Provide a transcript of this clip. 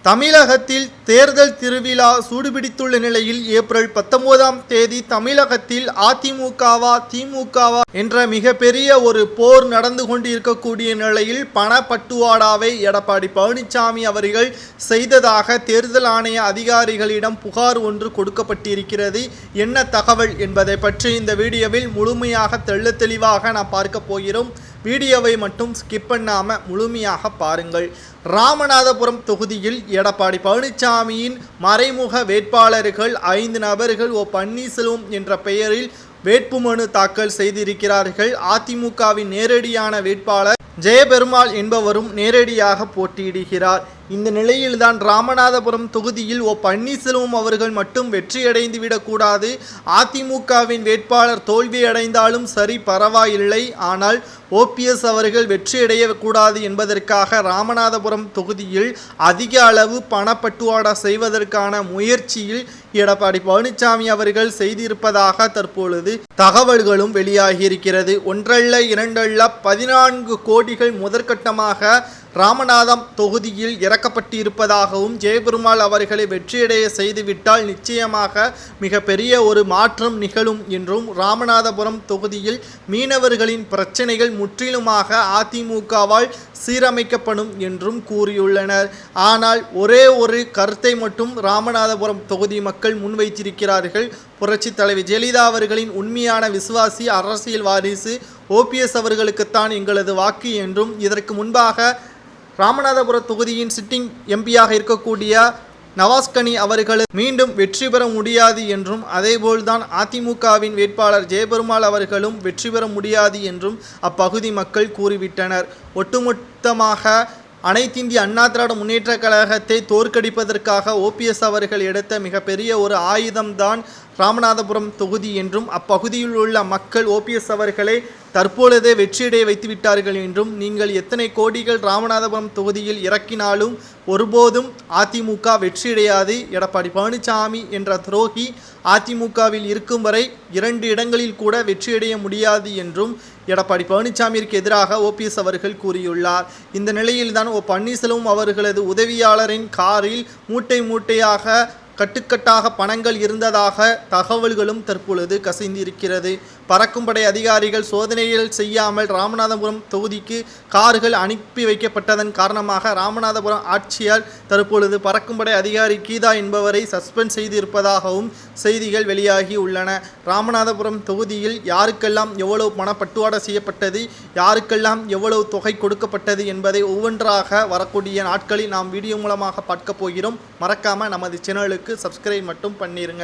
தமிழகத்தில் தேர்தல் திருவிழா சூடுபிடித்துள்ள நிலையில் ஏப்ரல் 19ஆம் தேதி தமிழகத்தில் அதிமுகவா திமுகவா என்ற மிகப்பெரிய ஒரு போர் நடந்து கொண்டிருக்கக்கூடிய நிலையில் பணப்பட்டுவாடாவை எடப்பாடி பழனிசாமி அவர்கள் செய்ததாக தேர்தல் ஆணைய அதிகாரிகளிடம் புகார் ஒன்று கொடுக்கப்பட்டிருக்கிறது. என்ன தகவல் என்பதை பற்றி இந்த வீடியோவில் முழுமையாக தெளிவாக நாம் பார்க்க போகிறோம். வீடியோவை மட்டும் ஸ்கிப் பண்ணாமல் முழுமையாக பாருங்கள். ராமநாதபுரம் தொகுதியில் எடப்பாடி பழனிசாமியின் மறைமுக வேட்பாளர்கள் 5 நபர்கள் பன்னீர்செல்வம் என்ற பெயரில் வேட்புமனு தாக்கல் செய்திருக்கிறார்கள். அதிமுகவின் நேரடியான வேட்பாளர் ஜெயபெருமாள் என்பவரும் நேரடியாக போட்டியிடுகிறார். இந்த நிலையில்தான் ராமநாதபுரம் தொகுதியில் பன்னீர்செல்வம் அவர்கள் மட்டும் வெற்றியடைந்து விடக்கூடாது, அதிமுகவின் வேட்பாளர் தோல்வியடைந்தாலும் சரி பரவாயில்லை, ஆனால் ஓபிஎஸ் அவர்கள் வெற்றியடையக்கூடாது என்பதற்காக ராமநாதபுரம் தொகுதியில் அதிக அளவு பணப்பட்டுவாடா செய்வதற்கான முயற்சியில் எடப்பாடி பழனிசாமி அவர்கள் செய்திருப்பதாக தற்பொழுது தகவல்களும் வெளியாகியிருக்கிறது. ஒன்றல்ல இரண்டல்ல 14 கோடிகள் முதற்கட்டமாக ராமநாதம் தொகுதியில் இறக்கப்பட்டிருப்பதாகவும் ஜெயபெருமாள் அவர்களை வெற்றியடைய செய்துவிட்டால் நிச்சயமாக மிகப்பெரிய ஒரு மாற்றம் நிகழும் என்றும், ராமநாதபுரம் தொகுதியில் மீனவர்களின் பிரச்சனைகள் முற்றிலுமாக அதிமுகவால் சீரமைக்கப்படும் என்றும் கூறியுள்ளனர். ஆனால் ஒரே ஒரு கருத்தை மட்டும் ராமநாதபுரம் தொகுதி மக்கள் முன்வைத்திருக்கிறார்கள். புரட்சி தலைவி ஜெயலலிதா அவர்களின் உண்மையான விசுவாசி அரசியல் வாரிசு ஓபிஎஸ் அவர்களுக்குத்தான் எங்களது வாக்கு என்றும், இதற்கு முன்பாக ராமநாதபுர தொகுதியின் சிட்டிங் எம்பியாக இருக்கக்கூடிய நவாஸ்கனி அவர்கள் மீண்டும் வெற்றி பெற முடியாது என்றும், அதேபோல்தான் அதிமுகவின் வேட்பாளர் ஜெயபெருமாள் அவர்களும் வெற்றி பெற முடியாது என்றும் அப்பகுதி மக்கள் கூறிவிட்டனர். ஒட்டுமொத்தமாக அனைத்திந்திய அண்ணா திராவிட முன்னேற்ற கழகத்தை தோற்கடிப்பதற்காக ஓபிஎஸ் அவர்கள் எடுத்த மிகப்பெரிய ஒரு ஆயுதம்தான் ராமநாதபுரம் தொகுதி என்றும், அப்பகுதியில் உள்ள மக்கள் ஓபிஎஸ் அவர்களை தற்பொழுதே வெற்றியடைய வைத்து விட்டார்கள் என்றும், நீங்கள் எத்தனை கோடிகள் ராமநாதபுரம் தொகுதியில் இறக்கினாலும் ஒருபோதும் அதிமுக வெற்றியடையாது, எடப்பாடி பழனிசாமி என்ற துரோகி அதிமுகவில் இருக்கும் வரை 2 இடங்களில் கூட வெற்றியடைய முடியாது என்றும் எடப்பாடி பழனிசாமிற்கு எதிராக ஓபிஎஸ் அவர்கள் கூறியுள்ளார். இந்த நிலையில்தான் பன்னீர்செல்வம் அவர்களது உதவியாளரின் காரில் மூட்டை மூட்டையாக கட்டுக்கட்டாக பணங்கள் இருந்ததாக தகவல்களும் தற்பொழுது கசிந்திருக்கிறது. பறக்கும் படை அதிகாரிகள் சோதனைகள் செய்யாமல் ராமநாதபுரம் தொகுதிக்கு கார்கள் அனுப்பி வைக்கப்பட்டதன் காரணமாக ராமநாதபுரம் ஆட்சியால் தற்பொழுது பறக்கும் படை அதிகாரி கீதா என்பவரை சஸ்பெண்ட் செய்திருப்பதாகவும் செய்திகள் வெளியாகி உள்ளன. ராமநாதபுரம் தொகுதியில் யாருக்கெல்லாம் எவ்வளவு பணப்பட்டுவாடா செய்யப்பட்டது, யாருக்கெல்லாம் எவ்வளவு தொகை கொடுக்கப்பட்டது என்பதை ஒவ்வொன்றாக வரக்கூடிய நாட்களில் நாம் வீடியோ மூலமாக பார்க்க போகிறோம். மறக்காமல் நமது சேனலுக்கு சப்ஸ்கிரைப் மட்டும் பண்ணிருங்க.